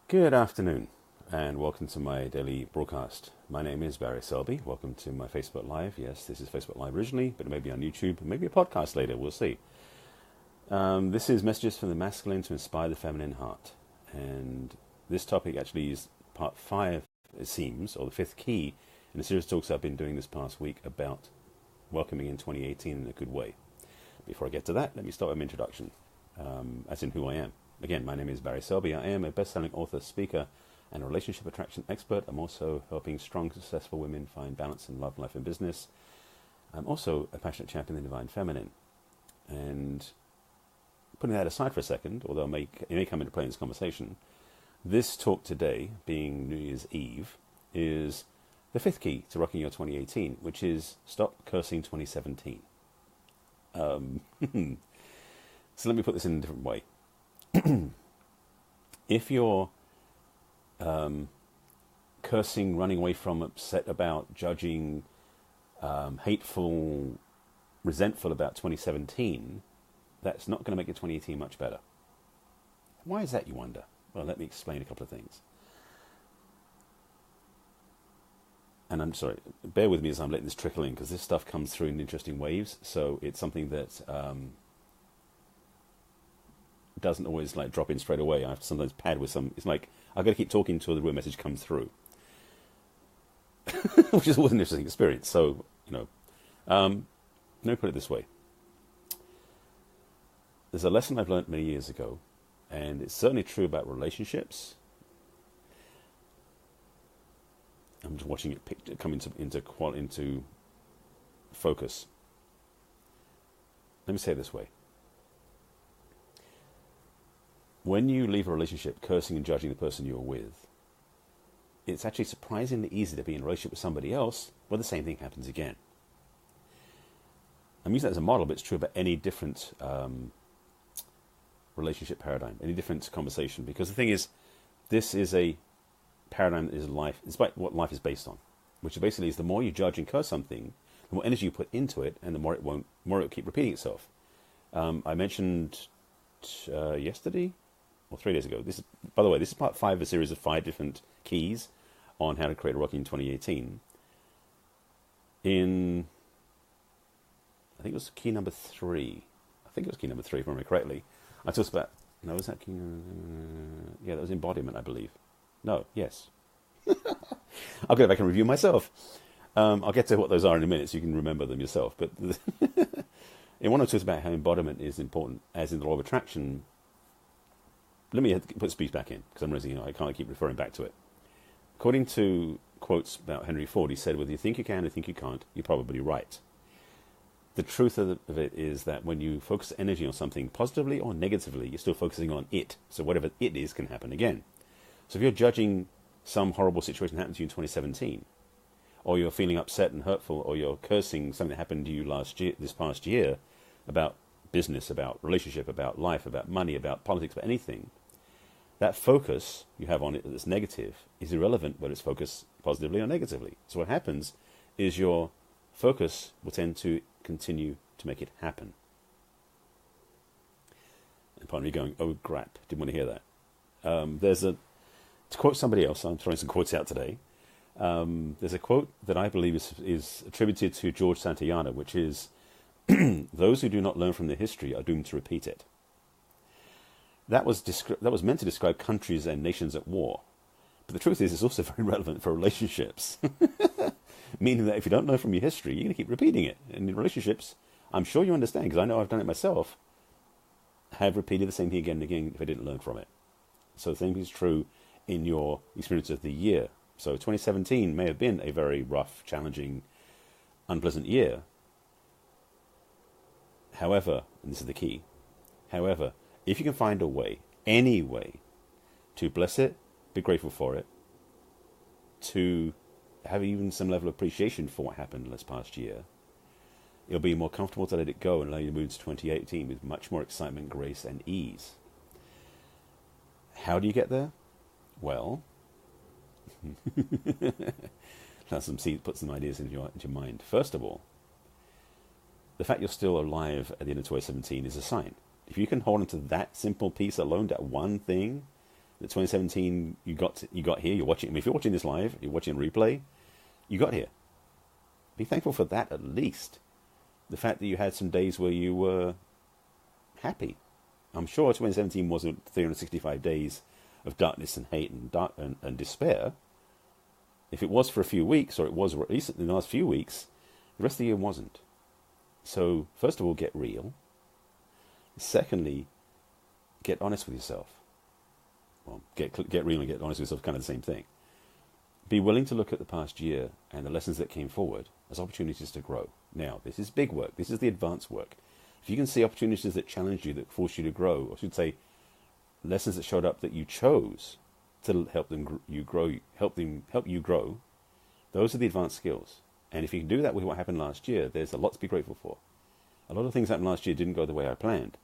Good afternoon, and welcome to my daily broadcast. My name is Barry Selby. Welcome to my Facebook Live. Yes, this is Facebook Live originally, but it may be on YouTube, maybe a podcast later. We'll see. This is Messages from the Masculine to Inspire the Feminine Heart. And this topic actually is part 5, it seems, or the 5th key in a series of talks I've been doing this past week about welcoming in 2018 in a good way. Before I get to that, let me start with an introduction, as in who I am. Again, my name is Barry Selby. I am a best-selling author, speaker, and relationship attraction expert. I'm also helping strong, successful women find balance in love, life, and business. I'm also a passionate champion of the divine feminine. And putting that aside for a second, although it may come into play in this conversation, this talk today, being New Year's Eve, is the 5th key to rocking your 2018, which is stop cursing 2017. So let me put this in a different way. If you're cursing, running away from, upset about, judging, hateful, resentful about 2017, that's not going to make your 2018 much better. Why is that, you wonder? Well, let me explain a couple of things. And I'm sorry, bear with me as I'm letting this trickle in, because this stuff comes through in interesting waves, so it's something that doesn't always like drop in straight away. I have to sometimes pad with some. It's like I've got to keep talking until the real message comes through, which is always an interesting experience. So let me put it this way: there's a lesson I've learned many years ago, and it's certainly true about relationships. I'm just watching it come into focus. Let me say it this way. When you leave a relationship cursing and judging the person you're with, it's actually surprisingly easy to be in a relationship with somebody else where the same thing happens again. I'm using that as a model, but it's true about any different relationship paradigm, any different conversation. Because the thing is, this is a paradigm that is life. It's like what life is based on, which basically is the more you judge and curse something, the more energy you put into it, and the more it will keep repeating itself. I mentioned yesterday, or 3 days ago. By the way, this is part 5 of a series of 5 different keys on how to create a rocking in 2018. I think it was key number 3. I think it was key number 3, if I remember correctly. I talked about, no, was that key? Yeah, that was embodiment, I believe. No, yes. I'll go back and review myself. I'll get to what those are in a minute so you can remember them yourself. But in one I talked about how embodiment is important, as in the law of attraction. Let me put speech back in, because I'm realizing I can't keep referring back to it. According to quotes about Henry Ford, he said, whether you think you can or think you can't, you're probably right. The truth of it is that when you focus energy on something positively or negatively, you're still focusing on it. So whatever it is can happen again. So if you're judging some horrible situation that happened to you in 2017, or you're feeling upset and hurtful, or you're cursing something that happened to you this past year about business, about relationship, about life, about money, about politics, about anything, that focus you have on it that's negative is irrelevant whether it's focused positively or negatively. So what happens is your focus will tend to continue to make it happen. And part of me going, oh crap, didn't want to hear that. To quote somebody else, I'm throwing some quotes out today. There's a quote that I believe is attributed to George Santayana, which is, those who do not learn from their history are doomed to repeat it. That was meant to describe countries and nations at war. But the truth is, it's also very relevant for relationships. Meaning that if you don't learn from your history, you're going to keep repeating it. And in relationships, I'm sure you understand, because I know I've done it myself, have repeated the same thing again and again if I didn't learn from it. So the same thing is true in your experience of the year. So 2017 may have been a very rough, challenging, unpleasant year. However, and this is the key, however, if you can find a way, any way, to bless it, be grateful for it, to have even some level of appreciation for what happened this past year, it'll be more comfortable to let it go and allow you to move into 2018 with much more excitement, grace, and ease. How do you get there? Well, put some ideas into your mind. First of all, the fact you're still alive at the end of 2017 is a sign. If you can hold on to that simple piece alone, that one thing, that 2017 you got here, you're watching. I mean, if you're watching this live, you're watching replay, you got here. Be thankful for that at least. The fact that you had some days where you were happy. I'm sure 2017 wasn't 365 days of darkness and hate and despair. If it was for a few weeks, or it was at least in the last few weeks, the rest of the year wasn't. So, first of all, get real. Secondly, get honest with yourself. Well, get real and get honest with yourself, kind of the same thing. Be willing to look at the past year and the lessons that came forward as opportunities to grow. Now, this is big work. This is the advanced work. If you can see opportunities that challenge you, that force you to grow, or I should say, lessons that showed up that you chose to help you grow, those are the advanced skills. And if you can do that with what happened last year, there's a lot to be grateful for. A lot of things happened last year didn't go the way I planned.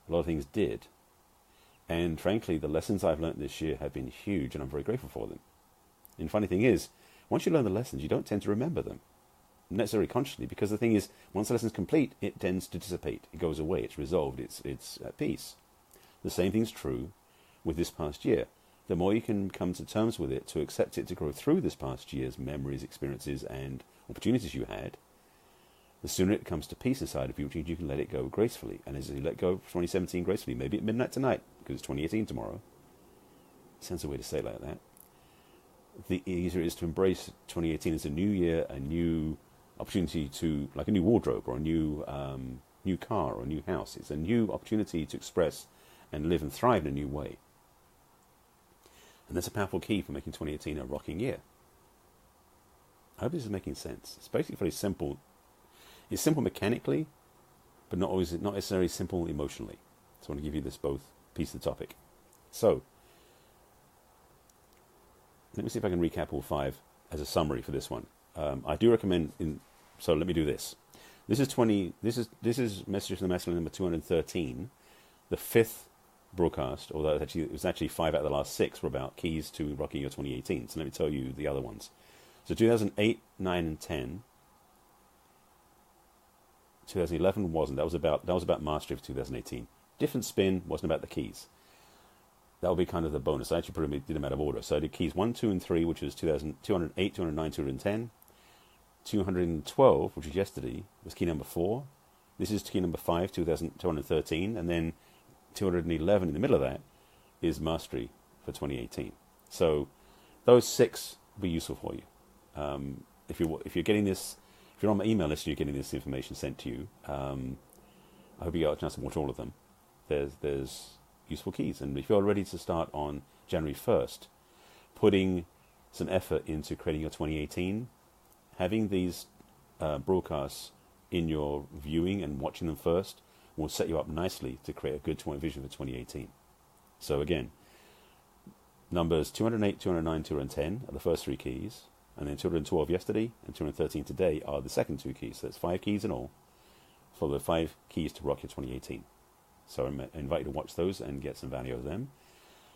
A lot of things did. And frankly, the lessons I've learned this year have been huge, and I'm very grateful for them. And the funny thing is, once you learn the lessons, you don't tend to remember them, necessarily consciously, because the thing is, once the lesson's complete, it tends to dissipate. It goes away. It's resolved. It's at peace. The same thing's true with this past year. The more you can come to terms with it, to accept it, to grow through this past year's memories, experiences, and opportunities you had, the sooner it comes to peace inside of you, which means you can let it go gracefully. And as you let go of 2017 gracefully, maybe at midnight tonight, because it's 2018 tomorrow, sounds a way to say it like that, the easier it is to embrace 2018 as a new year, a new opportunity to, like a new wardrobe or a new car or a new house. It's a new opportunity to express and live and thrive in a new way. And that's a powerful key for making 2018 a rocking year. I hope this is making sense. It's basically very simple. It's simple mechanically, but not necessarily simple emotionally. So I want to give you this both piece of the topic. So, let me see if I can recap all 5 as a summary for this one. I do recommend. So let me do this. This is Messages from the Masculine number 213, the 5th broadcast. Although it was actually 5 out of the last 6 were about keys to rocking your 2018. So let me tell you the other ones. So 2008, 9, and 10. 2011 wasn't. That was about mastery of 2018. Different spin, wasn't about the keys. That will be kind of the bonus. I actually probably did them out of order. So I did keys 1, 2, and 3, which was 208, 209, 210. 212, which was yesterday, was key number 4. This is key number 5, 213. And then 211 in the middle of that is mastery for 2018. So those 6 will be useful for you. If you're getting this, if you're on my email list, you're getting this information sent to you. I hope you get a chance to watch all of them. There's useful keys, and if you're ready to start on January 1st, putting some effort into creating your 2018, having these broadcasts in your viewing and watching them first will set you up nicely to create a good vision for 2018. So again, numbers 208, 209, 210 are the first 3 keys, and then 212 yesterday and 213 today are the second 2 keys. So that's 5 keys in all for the 5 keys to rock your 2018. So I invite you to watch those and get some value out of them.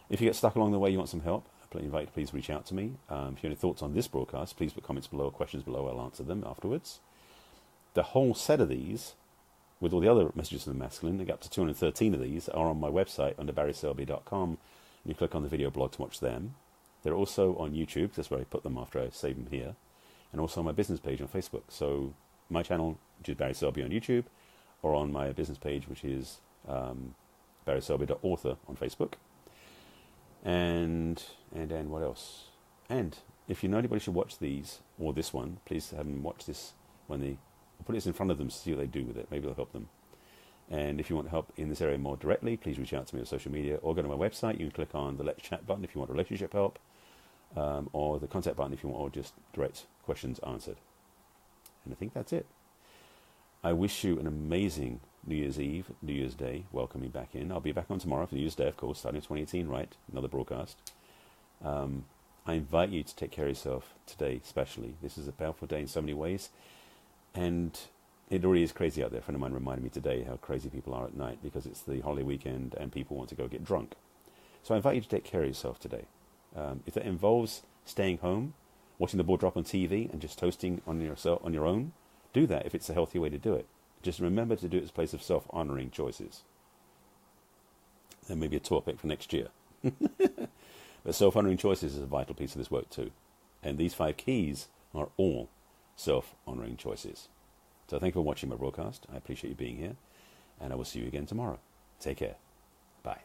If you get stuck along the way, you want some help, I invite you to please reach out to me. If you have any thoughts on this broadcast, please put comments below or questions below. I'll answer them afterwards. The whole set of these, with all the other messages from the masculine, I got up to 213 of these, are on my website under barryselby.com. You click on the video blog to watch them. They're also on YouTube. That's where I put them after I save them here. And also on my business page on Facebook. So my channel, which is Barry Selby on YouTube, or on my business page, which is barryselby.author on Facebook. And what else? And if you know anybody should watch these, or this one, please have them watch this when they put this in front of them to see what they do with it. Maybe it'll help them. And if you want help in this area more directly, please reach out to me on social media or go to my website. You can click on the Let's Chat button if you want relationship help, or the contact button if you want, or just direct questions answered. And I think that's it. I wish you an amazing New Year's Eve, New Year's Day. Welcome me back in. I'll be back on tomorrow for New Year's Day, of course, starting 2018, right? Another broadcast. I invite you to take care of yourself today, especially. This is a powerful day in so many ways. And it already is crazy out there. A friend of mine reminded me today how crazy people are at night because it's the holiday weekend and people want to go get drunk. So I invite you to take care of yourself today. If that involves staying home, watching the ball drop on TV and just toasting on your own, do that if it's a healthy way to do it. Just remember to do it as a place of self-honoring choices. And maybe a topic for next year. But self-honoring choices is a vital piece of this work too. And these 5 keys are all self-honoring choices. So thank you for watching my broadcast. I appreciate you being here. And I will see you again tomorrow. Take care. Bye.